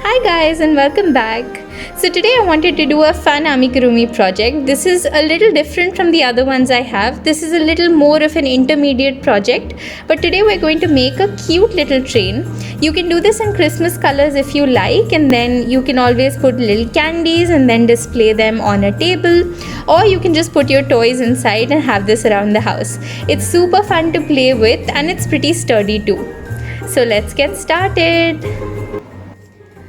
Hi guys and welcome back. So today I wanted to do a fun amigurumi project. This is a little different from the other ones I have. This is a little more of an intermediate project, but today we're going to make a cute little train. You can do this in Christmas colors if you like, and then you can always put little candies and then display them on a table, or you can just put your toys inside and have this around the house. It's super fun to play with and it's pretty sturdy too. So let's get started.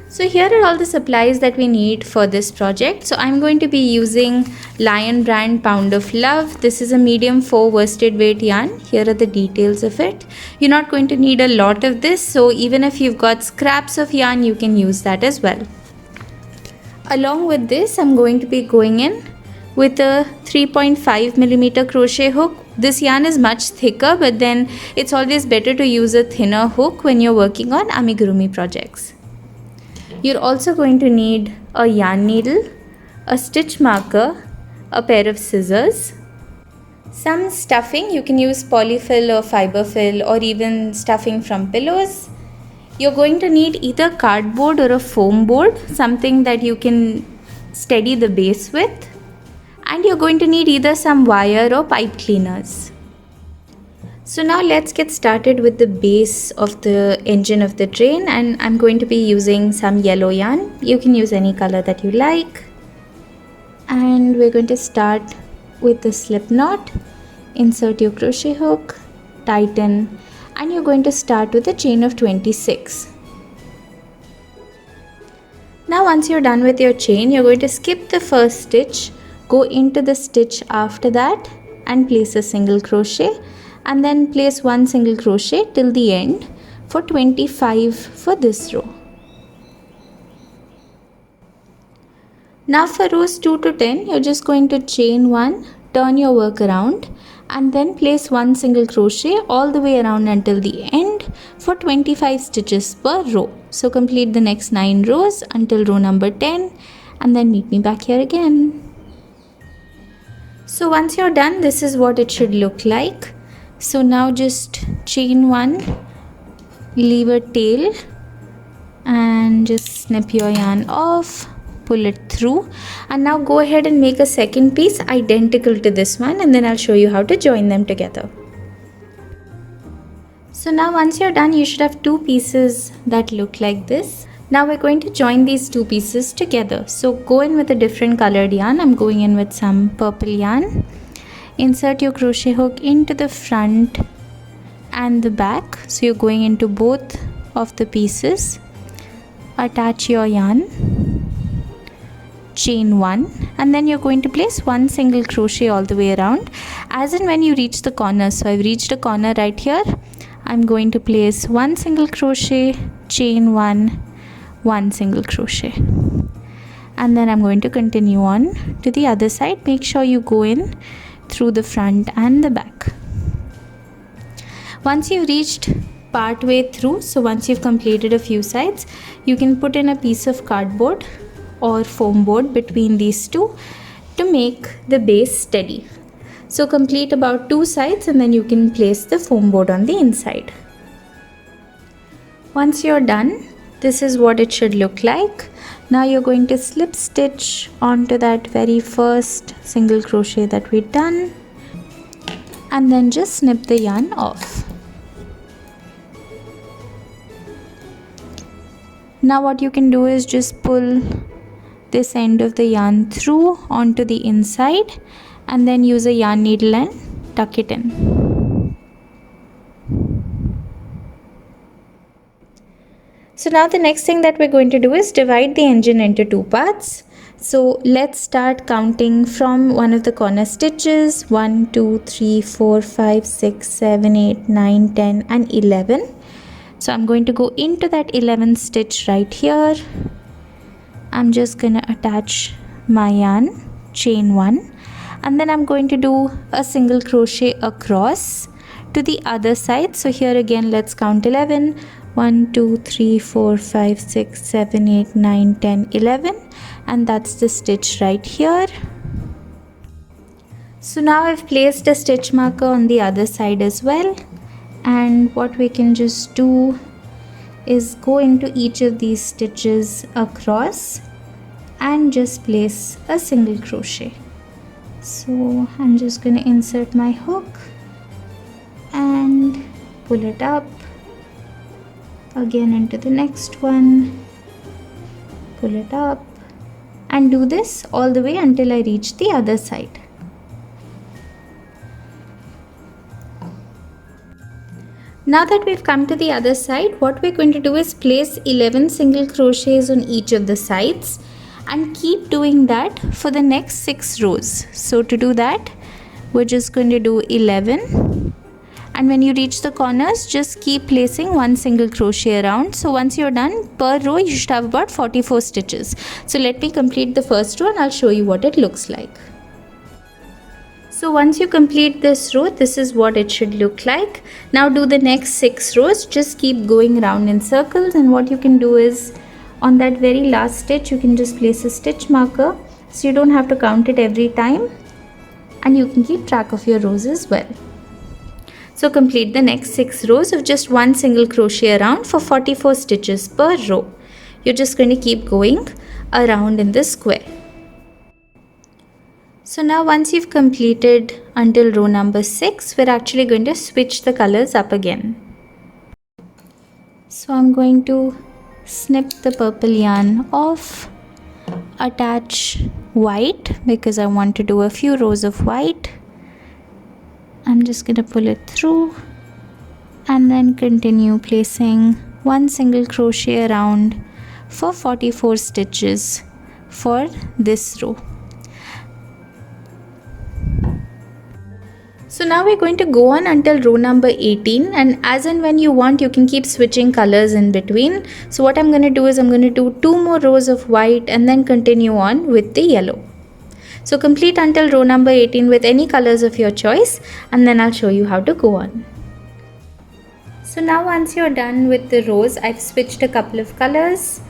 So here are all the supplies that we need for this project. So I'm going to be using Lion Brand Pound of Love. This is a medium 4 worsted weight yarn. Here are the details of it. You're not going to need a lot of this, so even if you've got scraps of yarn, you can use that as well. Along with this, I'm going to be going in with a 3.5mm crochet hook. This yarn is much thicker, but then it's always better to use a thinner hook when you're working on amigurumi projects. You're also going to need a yarn needle, a stitch marker, a pair of scissors, some stuffing. You can use polyfill or fiberfill or even stuffing from pillows. You're going to need either cardboard or a foam board, something that you can steady the base with. And you're going to need either some wire or pipe cleaners. So now let's get started with the base of the engine of the train, and I'm going to be using some yellow yarn. You can use any color that you like. And we're going to start with the slip knot. Insert your crochet hook, tighten, and you're going to start with a chain of 26. Now once you're done with your chain, you're going to skip the first stitch, go into the stitch after that and place a single crochet, and then place one single crochet till the end for 25 for this row. Now for rows 2 to 10, you're just going to chain 1, turn your work around, and then place one single crochet all the way around until the end for 25 stitches per row. So complete the next 9 rows until row number 10, and then meet me back here again. So once you're done, this is what it should look like. So now just chain 1, leave a tail, and just snip your yarn off, pull it through, and now go ahead and make a second piece identical to this one, and then I'll show you how to join them together. So now once you're done, you should have 2 pieces that look like this. Now we're going to join these 2 pieces together. So go in with a different colored yarn. I'm going in with some purple yarn. Insert your crochet hook into the front and the back, so you're going into both of the pieces. Attach your yarn, chain 1, and then you're going to place one single crochet all the way around as and when you reach the corner. So I've reached a corner right here. I'm going to place one single crochet, chain 1, one single crochet, and then I'm going to continue on to the other side. Make sure you go in through the front and the back. Once you've reached part way through, so once you've completed a few sides, you can put in a piece of cardboard or foam board between these two to make the base steady. So complete about 2 sides and then you can place the foam board on the inside. Once you're done, this is what it should look like. Now you're going to slip stitch onto that very first single crochet that we've done, and then just snip the yarn off. Now what you can do is just pull this end of the yarn through onto the inside, and then use a yarn needle and tuck it in. So now the next thing that we're going to do is divide the engine into 2 parts. So let's start counting from one of the corner stitches. 1, 2, 3, 4, 5, 6, 7, 8, 9, 10 and 11. So I'm going to go into that 11th stitch right here. I'm just gonna attach my yarn, chain 1, and then I'm going to do a single crochet across to the other side. So here again, let's count 11. 1, 2, 3, 4, 5, 6, 7, 8, 9, 10, 11, and that's the stitch right here. So now I've placed a stitch marker on the other side as well, and what we can just do is go into each of these stitches across and just place a single crochet. So I'm just going to insert my hook and pull it up again into the next one, pull it up, and do this all the way until I reach the other side. Now that we've come to the other side, what we're going to do is place 11 single crochets on each of the sides and keep doing that for the next 6 rows. So to do that, we're just going to do 11, and when you reach the corners, just keep placing one single crochet around. So once you're done, per row you should have about 44 stitches. So let me complete the first row and I'll show you what it looks like. So once you complete this row, this is what it should look like. Now do the next 6 rows, just keep going around in circles, and what you can do is on that very last stitch you can just place a stitch marker so you don't have to count it every time, and you can keep track of your rows as well. So complete the next 6 rows of just one single crochet around for 44 stitches per row. You're just going to keep going around in the square. So now once you've completed until row number 6, we're actually going to switch the colors up again. So I'm going to snip the purple yarn off, attach white because I want to do a few rows of white. I'm just going to pull it through and then continue placing one single crochet around for 44 stitches for this row. So now we're going to go on until row number 18, and as and when you want you can keep switching colors in between. So what I'm going to do is I'm going to do 2 more rows of white and then continue on with the yellow. So complete until row number 18 with any colors of your choice, and then I'll show you how to go on. So now once you're done with the rows, I've switched a couple of colors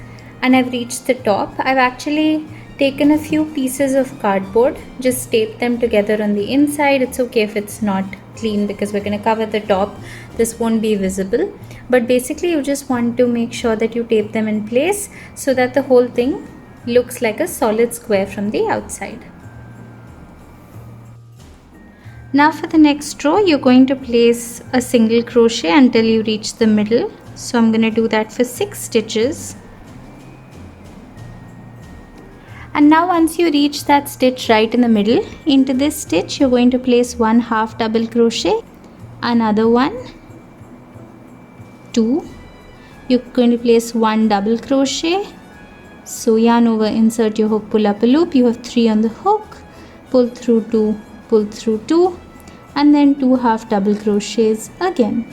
and I've reached the top. I've actually taken a few pieces of cardboard, just tape them together on the inside. It's okay if it's not clean because we're going to cover the top. This won't be visible, but basically you just want to make sure that you tape them in place so that the whole thing looks like a solid square from the outside. Now for the next row, you're going to place a single crochet until you reach the middle. So I'm going to do that for 6 stitches. And now once you reach that stitch right in the middle, into this stitch you're going to place 1 half double crochet, another one, 2, you're going to place 1 double crochet, so yarn over, insert your hook, pull up a loop, you have 3 on the hook, pull through 2, pull through 2, and then 2 half double crochets again.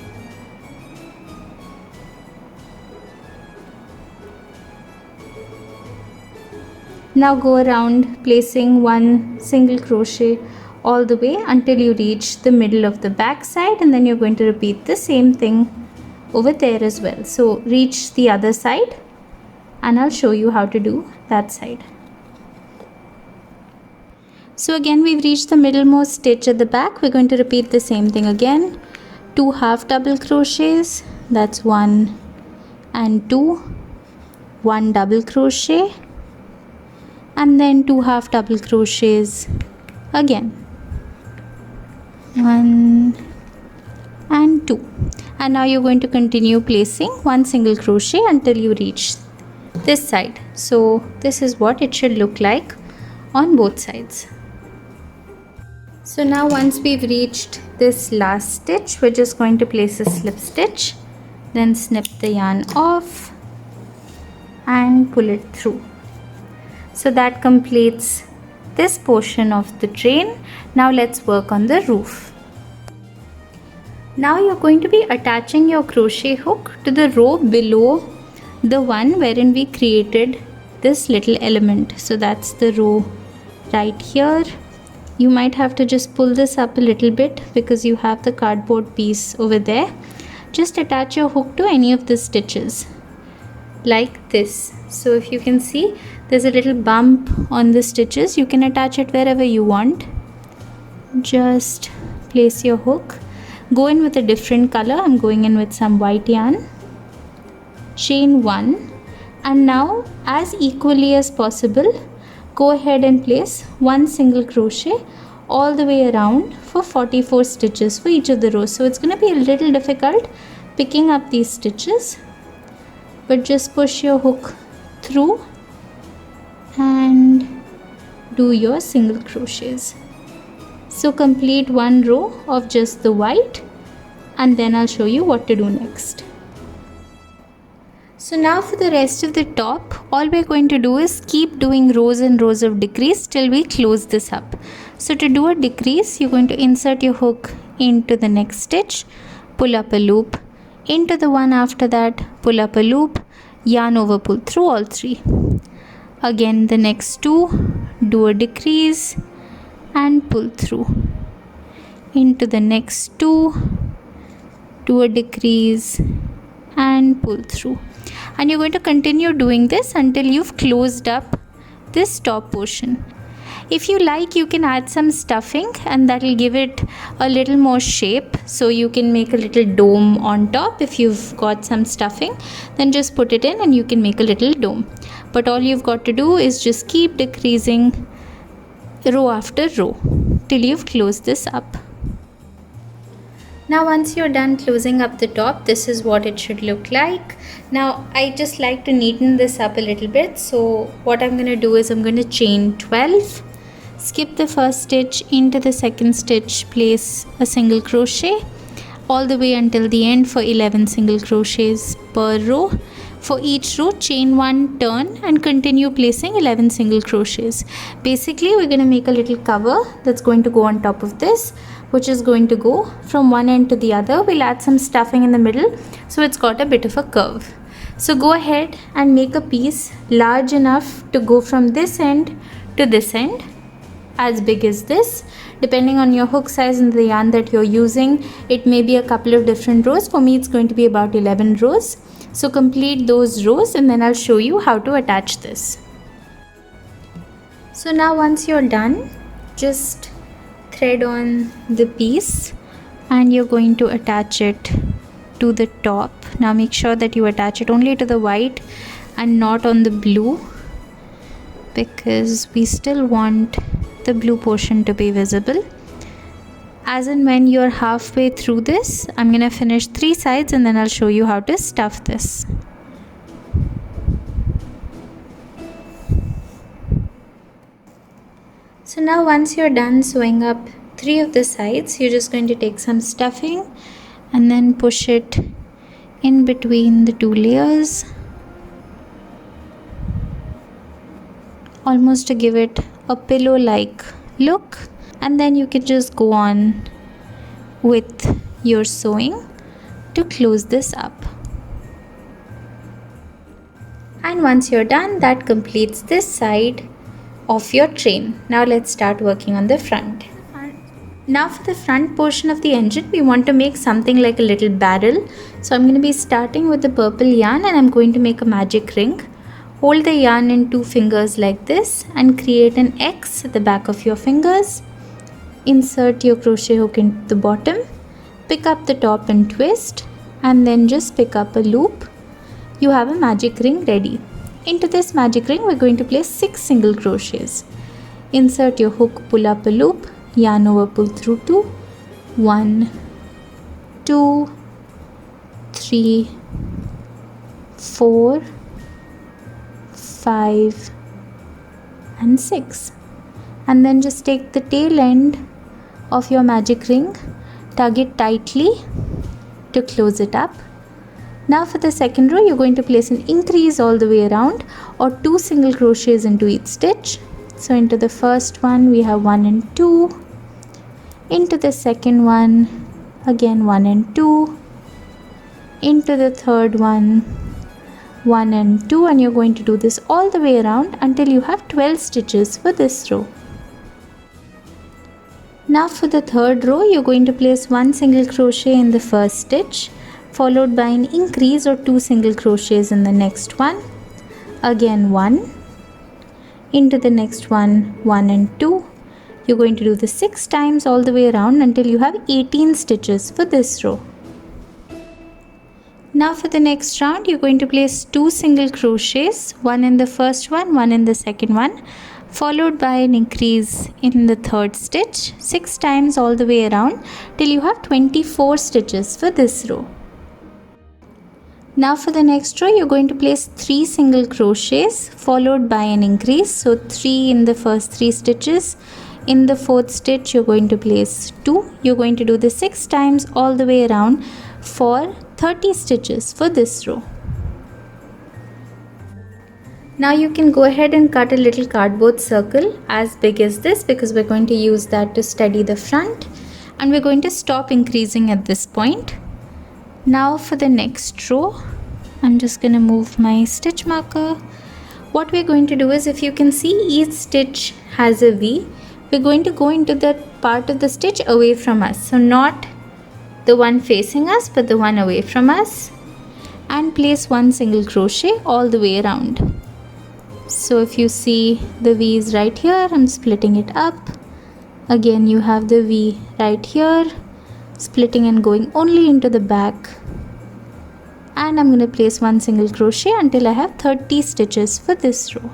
Now go around placing 1 single crochet all the way until you reach the middle of the back side, and then you're going to repeat the same thing over there as well. So reach the other side and I'll show you how to do that side. So again we've reached the middlemost stitch at the back. We're going to repeat the same thing again. 2 half double crochets, that's 1 and 2, 1 double crochet, and then 2 half double crochets again, 1 and 2, and now you're going to continue placing 1 single crochet until you reach this side. So this is what it should look like on both sides. So now once we've reached this last stitch, we're just going to place a slip stitch, then snip the yarn off and pull it through. So that completes this portion of the train. Now let's work on the roof. Now you're going to be attaching your crochet hook to the row below the one wherein we created this little element. So that's the row right here. You might have to just pull this up a little bit because you have the cardboard piece over there. Just attach your hook to any of the stitches like this. So if you can see, there's a little bump on the stitches. You can attach it wherever you want. Just place your hook. Go in with a different color. I'm going in with some white yarn. chain 1, and now as equally as possible go ahead and place 1 single crochet all the way around for 44 stitches for each of the rows. So it's going to be a little difficult picking up these stitches, but just push your hook through and do your single crochets. So complete one row of just the white, and then I'll show you what to do next. So now for the rest of the top, all we're going to do is keep doing rows and rows of decrease till we close this up. So to do a decrease, you're going to insert your hook into the next stitch, pull up a loop, into the one after that, pull up a loop, yarn over, pull through all three. Again the next two, do a decrease and pull through. Into the next two, do a decrease and pull through. And you're going to continue doing this until you've closed up this top portion. If you like, you can add some stuffing and that will give it a little more shape. So you can make a little dome on top. If you've got some stuffing, then just put it in and you can make a little dome. But all you've got to do is just keep decreasing row after row till you've closed this up. Now once you're done closing up the top, this is what it should look like. Now I just like to neaten this up a little bit. So what I'm going to do is I'm going to chain 12, skip the first stitch, into the second stitch place a single crochet all the way until the end for 11 single crochets per row. For each row, chain 1, turn and continue placing 11 single crochets. Basically we're going to make a little cover that's going to go on top of this, which is going to go from one end to the other. We'll add some stuffing in the middle so it's got a bit of a curve. So go ahead and make a piece large enough to go from this end to this end, as big as this. Depending on your hook size and the yarn that you're using, it may be a couple of different rows. For me it's going to be about 11 rows. So complete those rows and then I'll show you how to attach this. So now once you're done, just thread on the piece and you're going to attach it to the top. Now make sure that you attach it only to the white and not on the blue, because we still want the blue portion to be visible. As and when you're halfway through this, I'm going to finish 3 sides and then I'll show you how to stuff this. So now once you're done sewing up 3 of the sides, you're just going to take some stuffing and then push it in between the 2 layers, almost to give it a pillow-like look. And then you can just go on with your sewing to close this up. And once you're done, that completes this side of your train. Now let's start working on the front. Now for the front portion of the engine, we want to make something like a little barrel. So I'm going to be starting with the purple yarn and I'm going to make a magic ring. Hold the yarn in 2 fingers like this and create an X at the back of your fingers. Insert your crochet hook into the bottom, pick up the top and twist, and then just pick up a loop. You have a magic ring ready. Into this magic ring, we're going to place 6 single crochets. Insert your hook, pull up a loop, yarn over, pull through 2, 1, 2, 3, 4, 5, and 6. And then just take the tail end of your magic ring, tug it tightly to close it up. Now for the second row, you're going to place an increase all the way around or 2 single crochets into each stitch. So into the first one we have 1 and 2, into the second one again 1 and 2, into the third one 1 and 2, and you're going to do this all the way around until you have 12 stitches for this row. Now for the third row, you're going to place 1 single crochet in the first stitch, followed by an increase or 2 single crochets in the next one, again 1, into the next one 1 and 2. You're going to do this 6 times all the way around until you have 18 stitches for this row. Now for the next round, you're going to place 2 single crochets, one in the first one in the second one, followed by an increase in the third stitch 6 times all the way around till you have 24 stitches for this row. Now for the next row, you're going to place 3 single crochets followed by an increase. So 3 in the first 3 stitches. In the fourth stitch, you're going to place 2. You're going to do this 6 times all the way around for 30 stitches for this row. Now you can go ahead and cut a little cardboard circle as big as this, because we're going to use that to steady the front, and we're going to stop increasing at this point. Now for the next row, I'm just going to move my stitch marker. What we're going to do is, if you can see, each stitch has a V. We're going to go into that part of the stitch away from us. So not the one facing us, but the one away from us, and place 1 single crochet all the way around. So if you see, the V is right here, I'm splitting it up. Again you have the V right here, splitting and going only into the back, and I'm going to place 1 single crochet until I have 30 stitches for this row.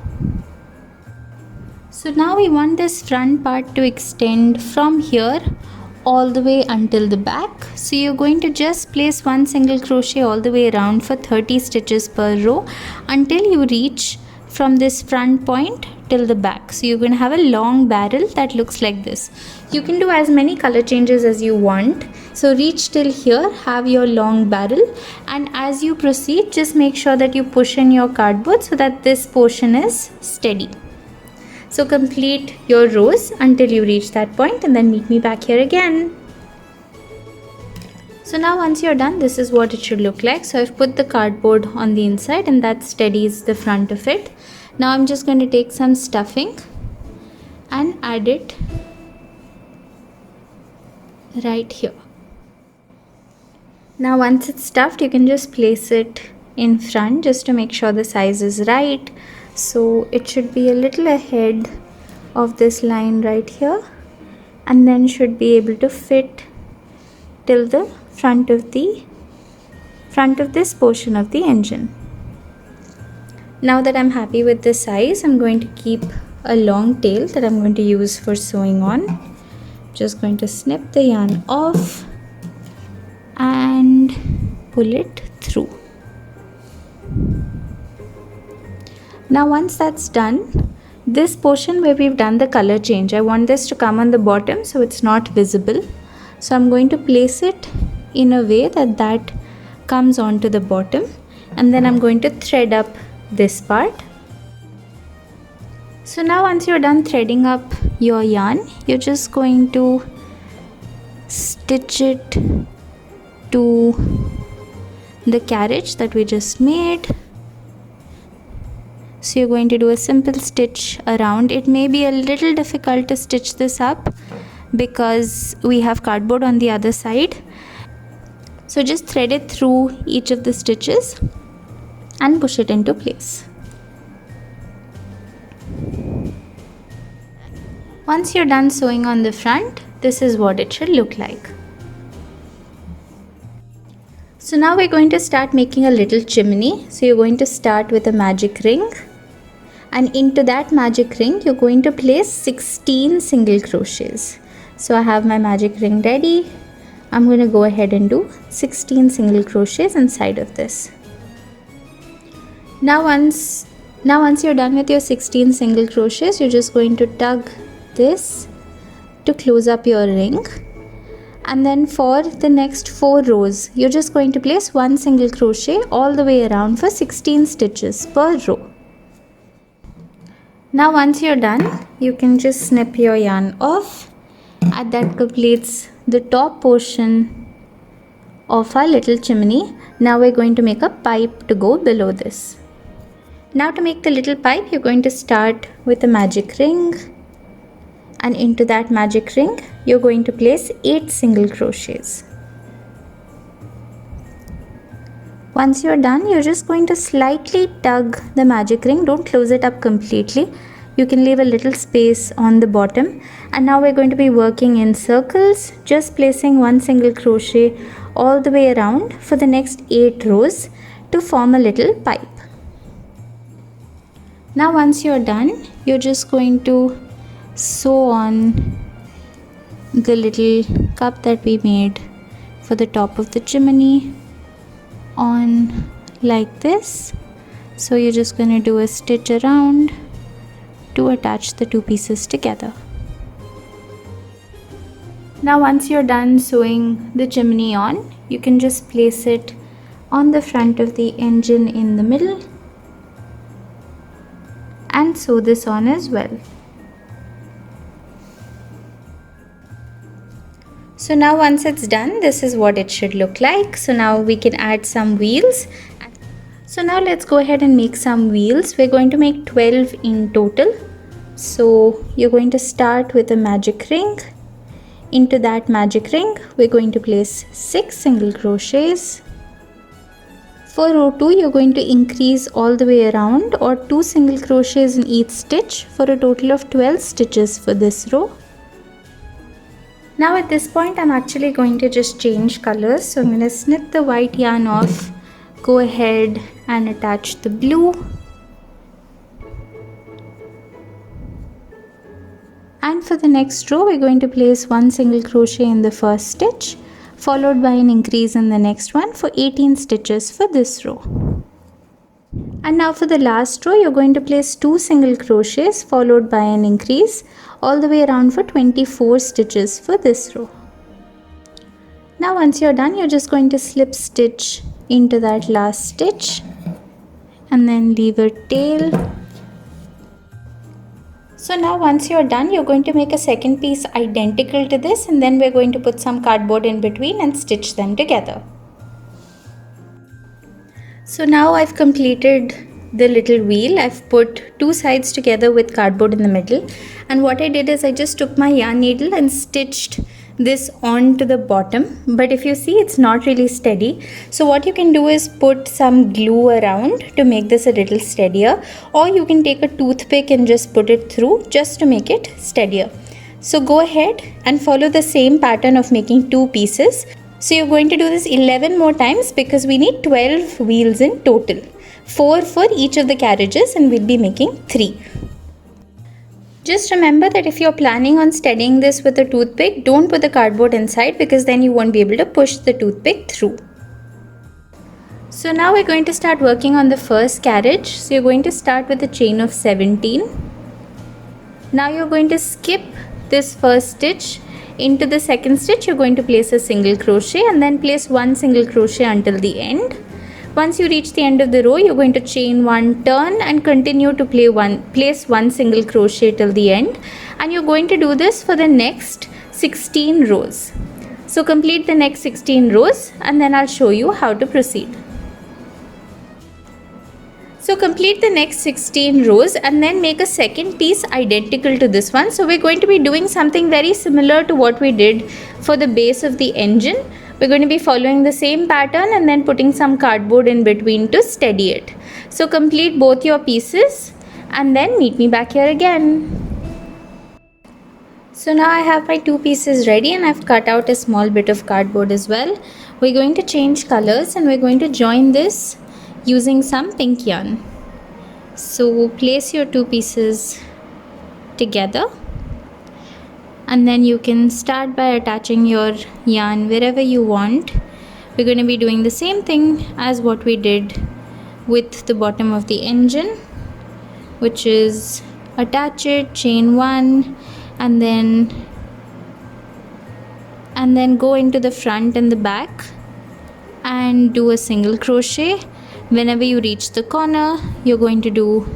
So now we want this front part to extend from here all the way until the back. So you're going to just place 1 single crochet all the way around for 30 stitches per row until you reach from this front point till the back. So you're going to have a long barrel that looks like this. You can do as many color changes as you want. So reach till here, have your long barrel, and as you proceed, just make sure that you push in your cardboard so that this portion is steady. So complete your rows until you reach that point, and then meet me back here again. So now once you're done, this is what it should look like. So I've put the cardboard on the inside, and that steadies the front of it. Now I'm just going to take some stuffing and add it right here. Now once it's stuffed, you can just place it in front just to make sure the size is right. So it should be a little ahead of this line right here, and then should be able to fit till the front of this portion of the engine. Now that I'm happy with the size, I'm going to keep a long tail that I'm going to use for sewing on. Just going to snip the yarn off and pull it through. Now once that's done, this portion where we've done the color change, I want this to come on the bottom so it's not visible. So I'm going to place it in a way that comes onto the bottom, and then I'm going to thread up this part. So now once you're done threading up your yarn, you're just going to stitch it to the carriage that we just made. So you're going to do a simple stitch around. It may be a little difficult to stitch this up because we have cardboard on the other side. So just thread it through each of the stitches and push it into place. Once you're done sewing on the front, this is what it should look like. So now we're going to start making a little chimney. So you're going to start with a magic ring, and into that magic ring you're going to place 16 single crochets. So I have my magic ring ready. I'm going to go ahead and do 16 single crochets inside of this. Now once you're done with your 16 single crochets, you're just going to tug this to close up your ring, and then for the next 4 rows you're just going to place 1 single crochet all the way around for 16 stitches per row. Now once you're done, you can just snip your yarn off, and that completes the top portion of our little chimney. Now we're going to make a pipe to go below this. Now to make the little pipe, you're going to start with a magic ring, and into that magic ring you're going to place 8 single crochets. Once you're done, you're just going to slightly tug the magic ring. Don't close it up completely. You can leave a little space on the bottom. And now we're going to be working in circles, just placing 1 single crochet all the way around for the next 8 rows to form a little pipe. Now once you're done, you're just going to sew on the little cup that we made for the top of the chimney on like this. So you're just going to do a stitch around to attach the two pieces together. Now once you're done sewing the chimney on, you can just place it on the front of the engine in the middle and sew this on as well. So now once it's done, this is what it should look like. So now we can add some wheels. So now let's go ahead and make some wheels. We're going to make 12 in total. So you're going to start with a magic ring. Into that magic ring, we're going to place 6 single crochets. For row 2, you're going to increase all the way around, or 2 single crochets in each stitch, for a total of 12 stitches for this row. Now at this point, I'm actually going to just change colors. So I'm going to snip the white yarn off, go ahead and attach the blue. And for the next row, we're going to place 1 single crochet in the first stitch, followed by an increase in the next one for 18 stitches for this row. And now for the last row, you're going to place 2 single crochets followed by an increase all the way around for 24 stitches for this row. Now once you're done, you're just going to slip stitch into that last stitch and then leave a tail. So now once you're done, you're going to make a second piece identical to this, and then we're going to put some cardboard in between and stitch them together. So now I've completed the little wheel. I've put 2 sides together with cardboard in the middle, and what I did is I just took my yarn needle and stitched this onto the bottom, but if you see, it's not really steady. So what you can do is put some glue around to make this a little steadier, or you can take a toothpick and just put it through just to make it steadier. So go ahead and follow the same pattern of making 2 pieces. So you're going to do this 11 more times because we need 12 wheels in total, 4 for each of the carriages, and we'll be making 3. Just remember that if you're planning on steadying this with a toothpick, don't put the cardboard inside, because then you won't be able to push the toothpick through. So now we're going to start working on the first carriage. So you're going to start with a chain of 17. Now you're going to skip this first stitch. Into the second stitch, you're going to place a single crochet and then place 1 single crochet until the end. Once you reach the end of the row, you're going to chain 1, turn, and continue to place 1 single crochet till the end, and you're going to do this for the next 16 rows. So complete the next 16 rows and then I'll show you how to proceed. So complete the next 16 rows and then make a second piece identical to this one. So we're going to be doing something very similar to what we did for the base of the engine. We're going to be following the same pattern and then putting some cardboard in between to steady it. So complete both your pieces and then meet me back here again. So now I have my 2 pieces ready and I've cut out a small bit of cardboard as well. We're going to change colors and we're going to join this using some pink yarn. So place your 2 pieces together. And then you can start by attaching your yarn wherever you want. We're going to be doing the same thing as what we did with the bottom of the engine, which is attach it, chain 1, and then go into the front and the back and do a single crochet. Whenever you reach the corner, you're going to do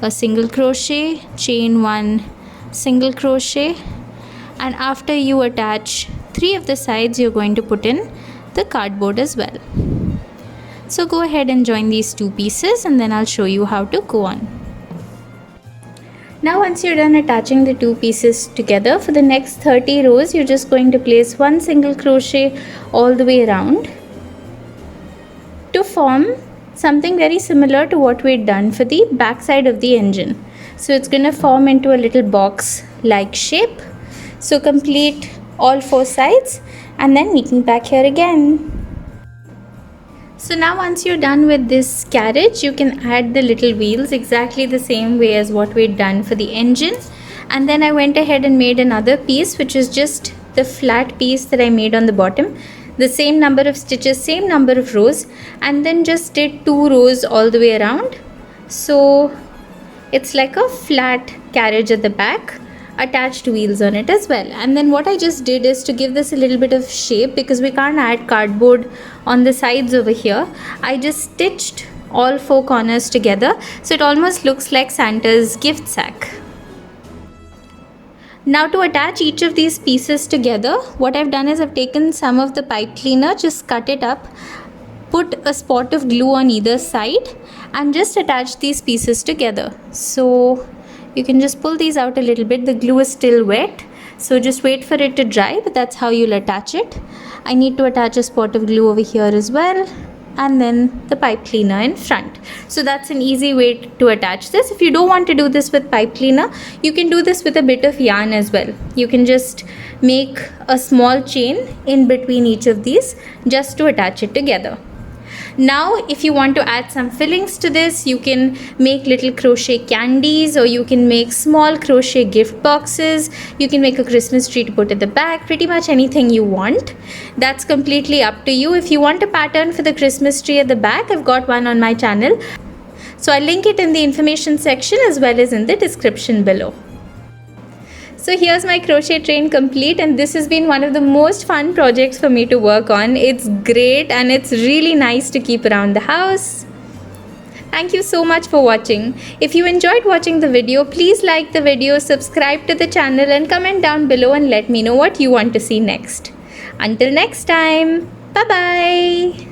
a single crochet, chain 1, single crochet, and after you attach 3 of the sides, you're going to put in the cardboard as well. So go ahead and join these 2 pieces and then I'll show you how to go on. Now once you're done attaching the 2 pieces together, for the next 30 rows, you're just going to place 1 single crochet all the way around to form something very similar to what we'd done for the back side of the engine. So it's going to form into a little box like shape. So complete all 4 sides and then meet me back here again. So now once you're done with this carriage, you can add the little wheels exactly the same way as what we'd done for the engine. And then I went ahead and made another piece, which is just the flat piece that I made on the bottom. The same number of stitches, same number of rows, and then just did 2 rows all the way around. So it's like a flat carriage at the back, attached wheels on it as well. And then what I just did is to give this a little bit of shape, because we can't add cardboard on the sides over here. I just stitched all 4 corners together, so it almost looks like Santa's gift sack. Now to attach each of these pieces together, what I've done is I've taken some of the pipe cleaner, just cut it up, put a spot of glue on either side, and just attach these pieces together. So you can just pull these out a little bit. The glue is still wet, so just wait for it to dry, but that's how you'll attach it. I need to attach a spot of glue over here as well, and then the pipe cleaner in front. So that's an easy way to attach this. If you don't want to do this with pipe cleaner, you can do this with a bit of yarn as well. You can just make a small chain in between each of these just to attach it together. Now if you want to add some fillings to this, you can make little crochet candies, or you can make small crochet gift boxes. You can make a Christmas tree to put at the back. Pretty much anything you want. That's completely up to you. If you want a pattern for the Christmas tree at the back, I've got one on my channel, so I'll link it in the information section as well as in the description below. So here's my crochet train complete, and this has been one of the most fun projects for me to work on. It's great and it's really nice to keep around the house. Thank you so much for watching. If you enjoyed watching the video, please like the video, subscribe to the channel, and comment down below and let me know what you want to see next. Until next time, bye bye.